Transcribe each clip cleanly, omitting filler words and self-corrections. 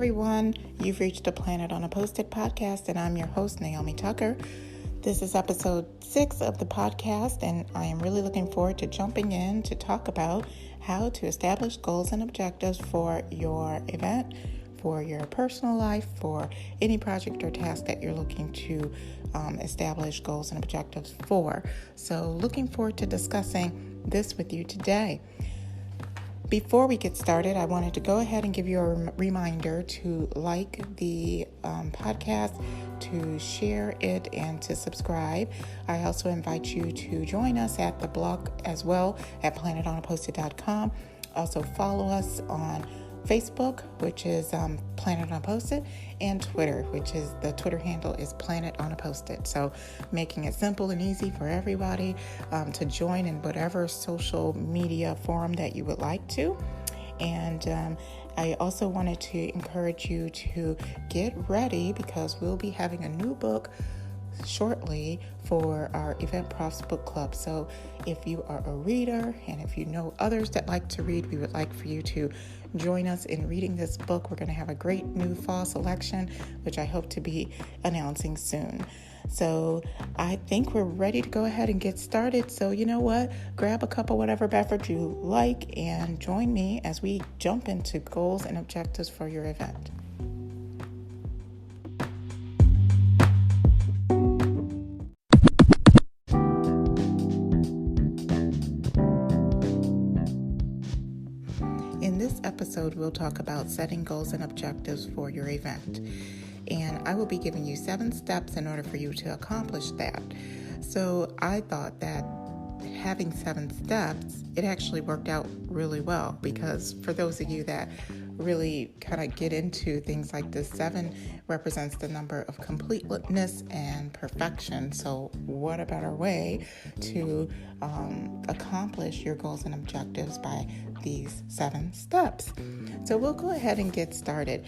everyone. You've reached the Planet on a Post-it podcast, and I'm your host, Naomi Tucker. This is episode 6 of the podcast, and I am really looking forward to jumping in to talk about how to establish goals and objectives for your event, for your personal life, for any project or task that you're looking to establish goals and objectives for. So looking forward to discussing this with you today. Before we get started, I wanted to go ahead and give you a reminder to like the podcast, to share it, and to subscribe. I also invite you to join us at the blog as well at planetonaposted.com. Also follow us on Facebook, which is Planet on a Post-it, and Twitter, which is the Twitter handle is Planet on a Post-it. So making it simple and easy for everybody to join in whatever social media forum that you would like to. And I also wanted to encourage you to get ready because we'll be having a new book shortly for our Event Profs Book Club. So if you are a reader and if you know others that like to read, we would like for you to join us in reading this book. We're going to have a great new fall selection, which I hope to be announcing soon. So I think we're ready to go ahead and get started. So you know what? Grab a cup of whatever beverage you like and join me as we jump into goals and objectives for your event. In this episode, we'll talk about setting goals and objectives for your event. And I will be giving you 7 steps in order for you to accomplish that. So I thought that having 7 steps, it actually worked out really well because for those of you that really kind of get into things like this, 7 represents the number of completeness and perfection. So what a better way to accomplish your goals and objectives by these 7 steps. So we'll go ahead and get started.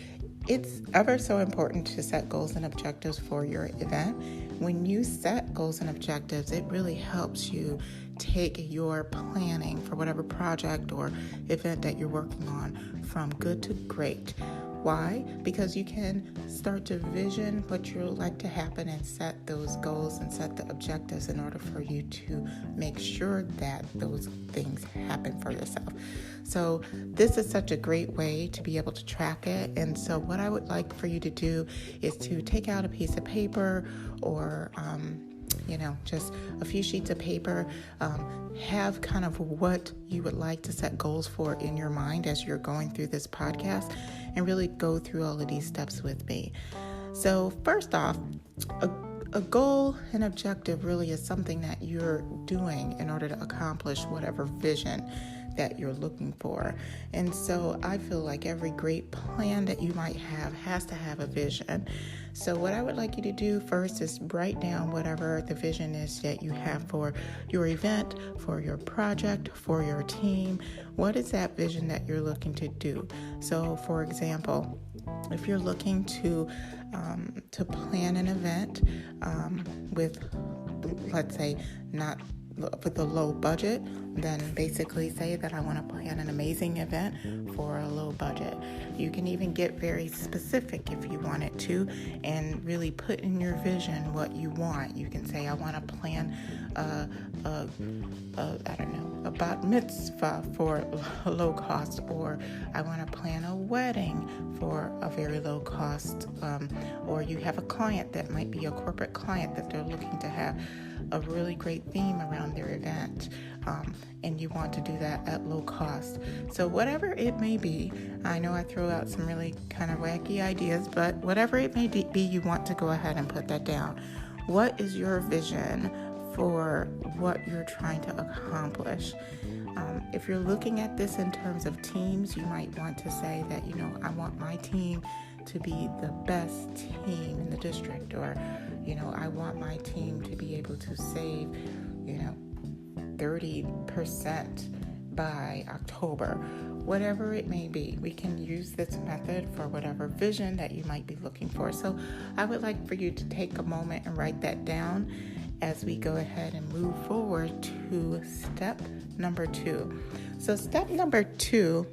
It's ever so important to set goals and objectives for your event. When you set goals and objectives, it really helps you take your planning for whatever project or event that you're working on from good to great. Why? Because you can start to vision what you'd like to happen and set those goals and set the objectives in order for you to make sure that those things happen for yourself. So this is such a great way to be able to track it. And so what I would like for you to do is to take out a piece of paper or just a few sheets of paper, have kind of what you would like to set goals for in your mind as you're going through this podcast and really go through all of these steps with me. So first off, a goal and objective really is something that you're doing in order to accomplish whatever vision that you're looking for. And so I feel like every great plan that you might have has to have a vision. So what I would like you to do first is write down whatever the vision is that you have for your event, for your project, for your team. What is that vision that you're looking to do? So for example, if you're looking to plan an event with, let's say, not with a low budget, then basically say that I want to plan an amazing event for a low budget. You can even get very specific if you wanted to and really put in your vision what you want. You can say, I want to plan a bat mitzvah for a low cost, or I want to plan a wedding for a very low cost, or you have a client that might be a corporate client that they're looking to have a really great theme around their event, and you want to do that at low cost. So whatever it may be, I know I throw out some really kind of wacky ideas, but whatever it may be, you want to go ahead and put that down. What is your vision for what you're trying to accomplish? If you're looking at this in terms of teams, you might want to say that, I want my team to be the best team in the district, or, I want my team to be able to save, 30% by October. Whatever it may be, we can use this method for whatever vision that you might be looking for. So I would like for you to take a moment and write that down as we go ahead and move forward to step number 2. So step number 2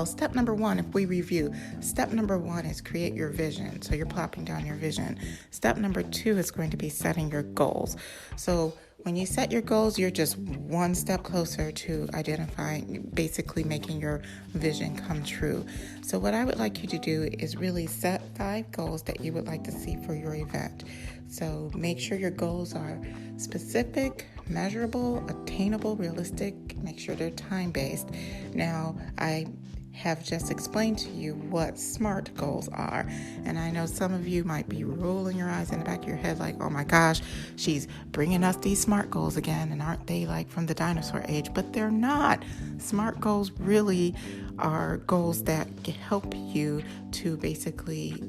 step number one, if we review, step number one is create your vision. So you're plopping down your vision. Step number two is going to be setting your goals. So when you set your goals, you're just one step closer to identifying, basically making your vision come true. So what I would like you to do is really set 5 goals that you would like to see for your event. So make sure your goals are specific, measurable, attainable, realistic. Make sure they're time-based. Now, I have just explained to you what SMART goals are. And I know some of you might be rolling your eyes in the back of your head like, oh my gosh, she's bringing us these SMART goals again. And aren't they like from the dinosaur age? But they're not. SMART goals really are goals that can help you to basically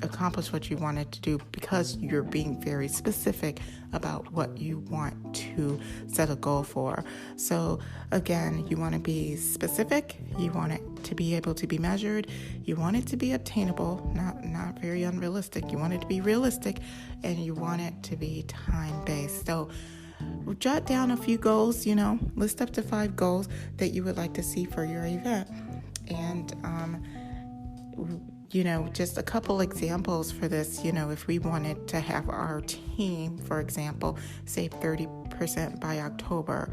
accomplish what you wanted to do, because you're being very specific about what you want to set a goal for. So again, you want to be specific, you want it to be able to be measured, you want it to be obtainable, not very unrealistic, you want it to be realistic, and you want it to be time-based. So jot down a few goals, list up to 5 goals that you would like to see for your event. And just a couple examples for this, if we wanted to have our team, for example, save 30% by October,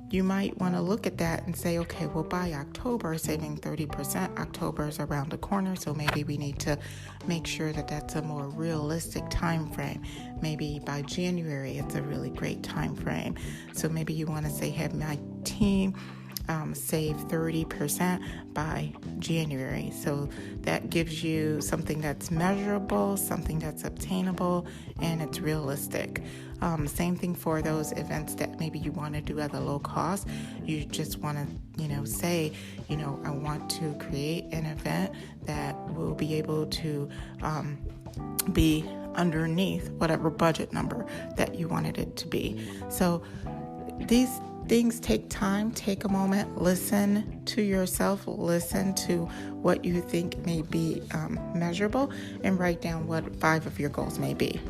you might want to look at that and say, okay, well, by October, saving 30%, October is around the corner, so maybe we need to make sure that that's a more realistic time frame. Maybe by January, it's a really great time frame. So maybe you want to say, have my team save 30% by January. So that gives you something that's measurable, something that's obtainable, and it's realistic. Same thing for those events that maybe you want to do at a low cost. You just want to, say, I want to create an event that will be able to be underneath whatever budget number that you wanted it to be. So these things take time. Take a moment, listen to yourself, listen to what you think may be measurable, and write down what 5 of your goals may be.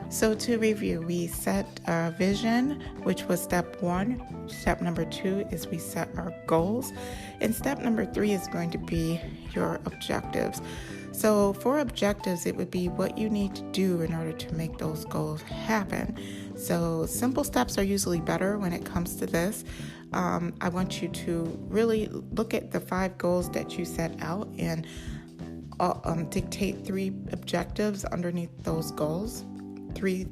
So to review, we set our vision, which was step 1. Step number 2 is we set our goals. And step number 3 is going to be your objectives. So for objectives, it would be what you need to do in order to make those goals happen. So simple steps are usually better when it comes to this. I want you to really look at the 5 goals that you set out and dictate 3 objectives underneath those goals, 3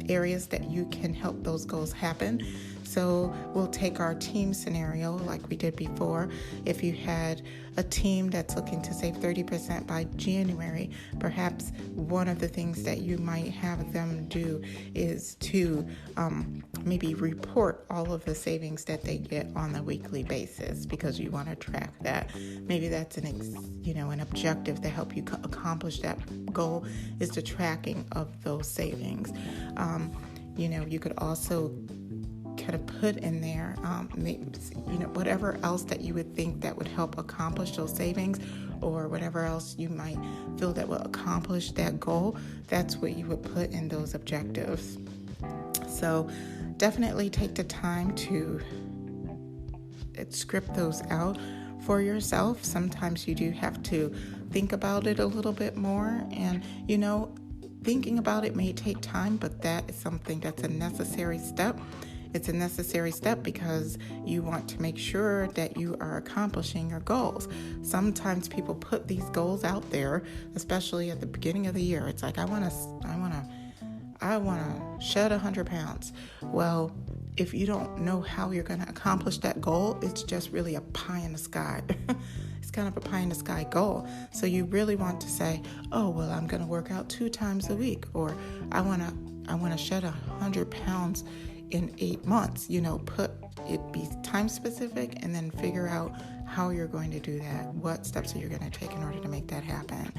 areas that you can help those goals happen. So we'll take our team scenario like we did before. If you had a team that's looking to save 30% by January, perhaps one of the things that you might have them do is to maybe report all of the savings that they get on a weekly basis, because you want to track that. Maybe that's an objective to help you accomplish that goal, is the tracking of those savings. You could also kind of put in there, whatever else that you would think that would help accomplish those savings, or whatever else you might feel that will accomplish that goal. That's what you would put in those objectives. So definitely take the time to script those out for yourself. Sometimes you do have to think about it a little bit more, and thinking about it may take time, but that is something that's a necessary step. It's a necessary step because you want to make sure that you are accomplishing your goals. Sometimes people put these goals out there, especially at the beginning of the year. It's like, I want to shed 100 pounds. Well, if you don't know how you're going to accomplish that goal, it's just really a pie in the sky. It's kind of a pie in the sky goal. So you really want to say, oh, well, I'm going to work out 2 times a week, or I want to shed 100 pounds in 8 months. Put it, be time specific, and then figure out how you're going to do that. What steps are you going to take in order to make that happen?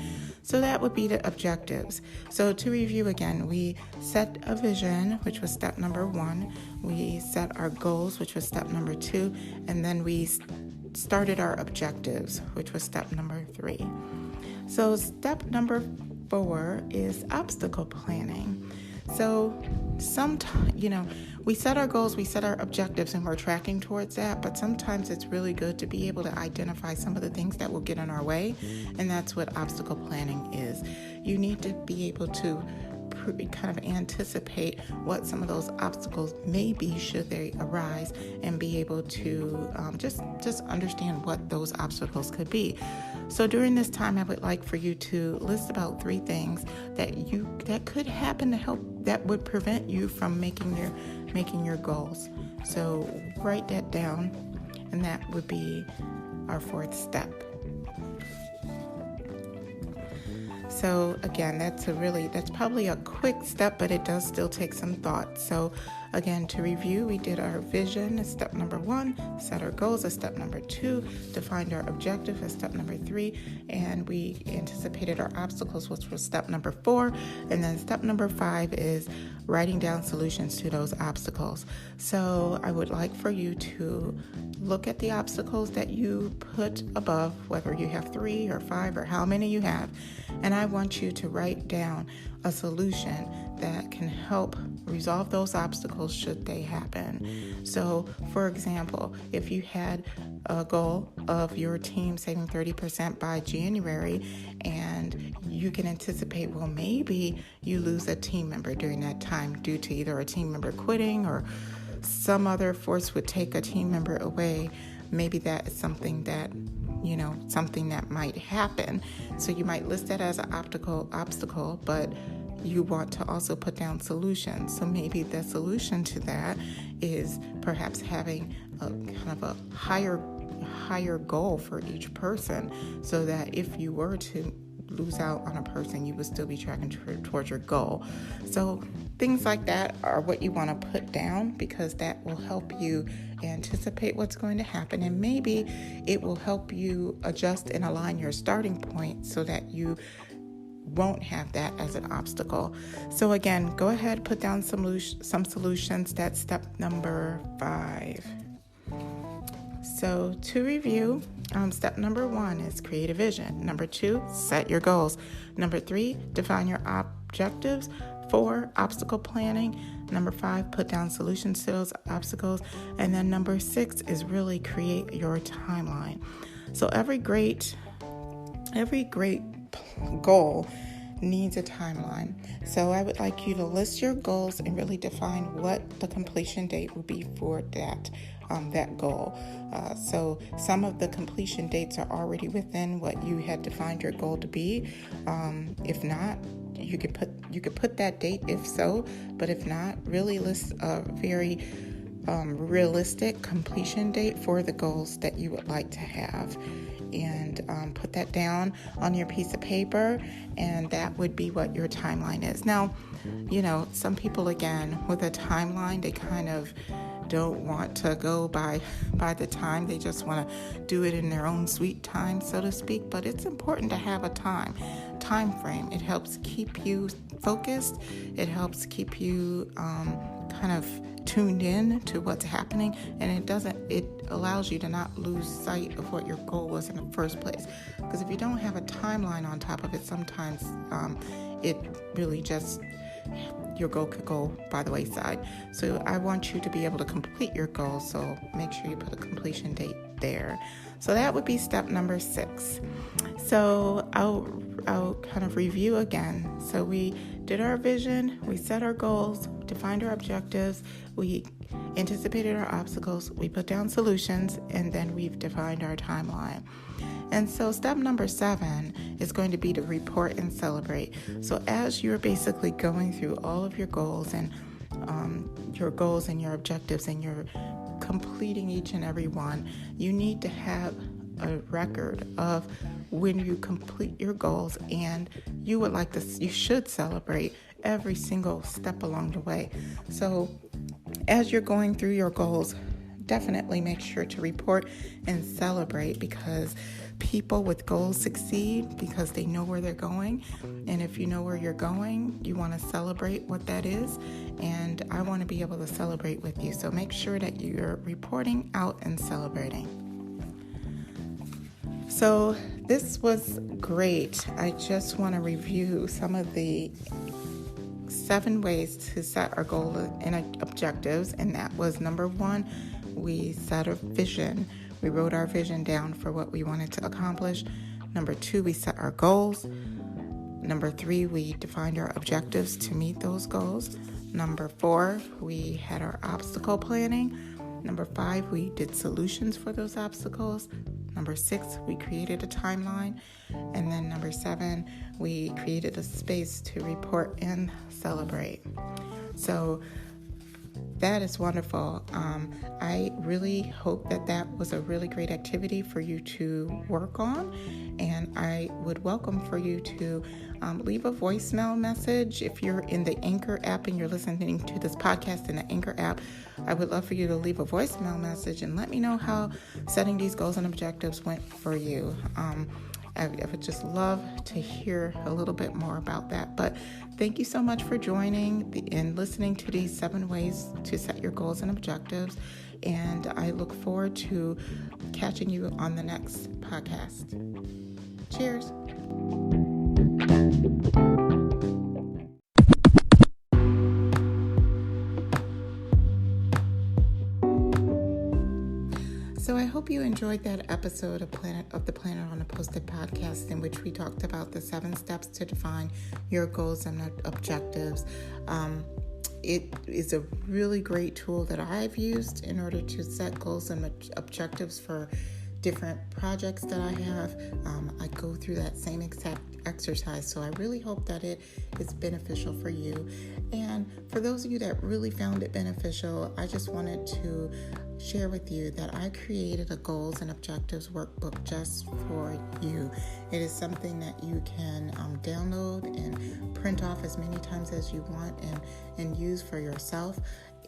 So that would be the objectives. So to review again, we set a vision, which was step number 1. We set our goals, which was step number 2. And then we started our objectives, which was step number 3. So step number 4 is obstacle planning. So sometimes, we set our goals, we set our objectives, and we're tracking towards that. But sometimes it's really good to be able to identify some of the things that will get in our way. And that's what obstacle planning is. You need to be able to kind of anticipate what some of those obstacles may be should they arise, and be able to just understand what those obstacles could be. So during this time, I would like for you to list about 3 things that could happen to help, that would prevent you from making your goals. So write that down, and that would be our 4th step. So again, that's probably a quick step, but it does still take some thought. So again, to review, we did our vision as step number 1, set our goals as step number 2, defined our objective as step number 3, and we anticipated our obstacles, which was step number 4. And then step number 5 is writing down solutions to those obstacles. So I would like for you to look at the obstacles that you put above, whether you have 3 or 5 or how many you have, and I want you to write down a solution that can help resolve those obstacles should they happen. So, for example, if you had a goal of your team saving 30% by January, and you can anticipate, well, maybe you lose a team member during that time due to either a team member quitting or some other force would take a team member away. Maybe that is something that might happen. So you might list that as an obstacle, but you want to also put down solutions. So maybe the solution to that is perhaps having a kind of a higher goal for each person, so that if you were to lose out on a person, you would still be tracking towards your goal. So things like that are what you want to put down, because that will help you anticipate what's going to happen, and maybe it will help you adjust and align your starting point so that you won't have that as an obstacle. So again, go ahead, put down some solutions. That's step number 5. So to review, step number 1 is create a vision. Number 2, set your goals. Number 3, define your objectives. 4, obstacle planning. Number 5, put down solutions to those obstacles. And then number 6 is really create your timeline. So every great goal needs a timeline. So I would like you to list your goals and really define what the completion date will be for that goal. So some of the completion dates are already within what you had defined your goal to be. If not, you could put that date if so, but if not, really list a very realistic completion date for the goals that you would like to have, and put that down on your piece of paper, and that would be what your timeline is. Now, some people, again, with a timeline, they kind of don't want to go by the time. They just want to do it in their own sweet time, so to speak. But it's important to have a time frame. It helps keep you focused. It helps keep you kind of tuned in to what's happening, and it allows you to not lose sight of what your goal was in the first place. Because if you don't have a timeline on top of it, sometimes it really just, your goal could go by the wayside. So I want you to be able to complete your goal, so make sure you put a completion date there. So that would be step number 6. So I'll kind of review again. So we did our vision, we set our goals, defined our objectives, we anticipated our obstacles, we put down solutions, and then we've defined our timeline. And so step number 7 is going to be to report and celebrate. So as you're basically going through all of your goals and your objectives, and you're completing each and every one, you need to have a record of when you complete your goals, and you should celebrate every single step along the way. So as you're going through your goals, definitely make sure to report and celebrate, because people with goals succeed because they know where they're going. And if you know where you're going, you want to celebrate what that is. And I want to be able to celebrate with you. So make sure that you're reporting out and celebrating. So this was great. I just want to review some of the 7 ways to set our goals and objectives, and that was number 1, we set a vision. We wrote our vision down for what we wanted to accomplish. Number 2, we set our goals. Number 3, we defined our objectives to meet those goals. Number 4, we had our obstacle planning. Number 5, we did solutions for those obstacles. Number 6, we created a timeline. And then number 7, we created a space to report and celebrate. So that is wonderful. I really hope that was a really great activity for you to work on. And I would welcome for you to leave a voicemail message. If you're in the Anchor app and you're listening to this podcast in the Anchor app, I would love for you to leave a voicemail message and let me know how setting these goals and objectives went for you. I would just love to hear a little bit more about that. But thank you so much for joining and listening to these 7 ways to set your goals and objectives. And I look forward to catching you on the next podcast. Cheers. So I hope you enjoyed that episode of the Planet on a Post-it podcast, in which we talked about the 7 steps to define your goals and objectives. It is a really great tool that I've used in order to set goals and objectives for different projects that I have. I go through that same exact exercise, so I really hope that it is beneficial for you. And for those of you that really found it beneficial, I just wanted to share with you that I created a goals and objectives workbook just for you. It is something that you can download and print off as many times as you want and use for yourself.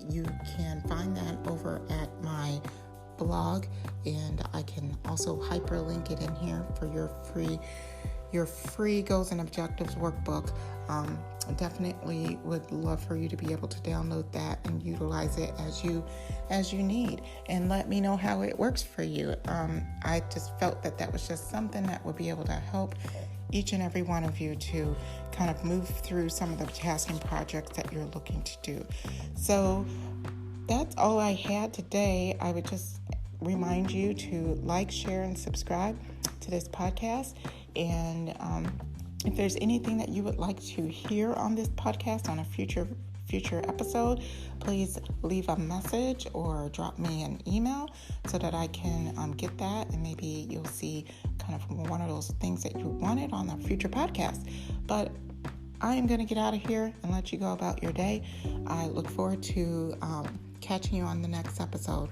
You can find that over at my blog, and I can also hyperlink it in here for your free goals and objectives workbook. I definitely would love for you to be able to download that and utilize it as you need, and let me know how it works for you. I just felt that was just something that would be able to help each and every one of you to kind of move through some of the tasks and projects that you're looking to do. So that's all I had today. I would just remind you to like, share, and subscribe to this podcast. And if there's anything that you would like to hear on this podcast on a future episode, please leave a message or drop me an email so that I can get that, and maybe you'll see kind of one of those things that you wanted on a future podcast. But I am going to get out of here and let you go about your day. I look forward to catching you on the next episode.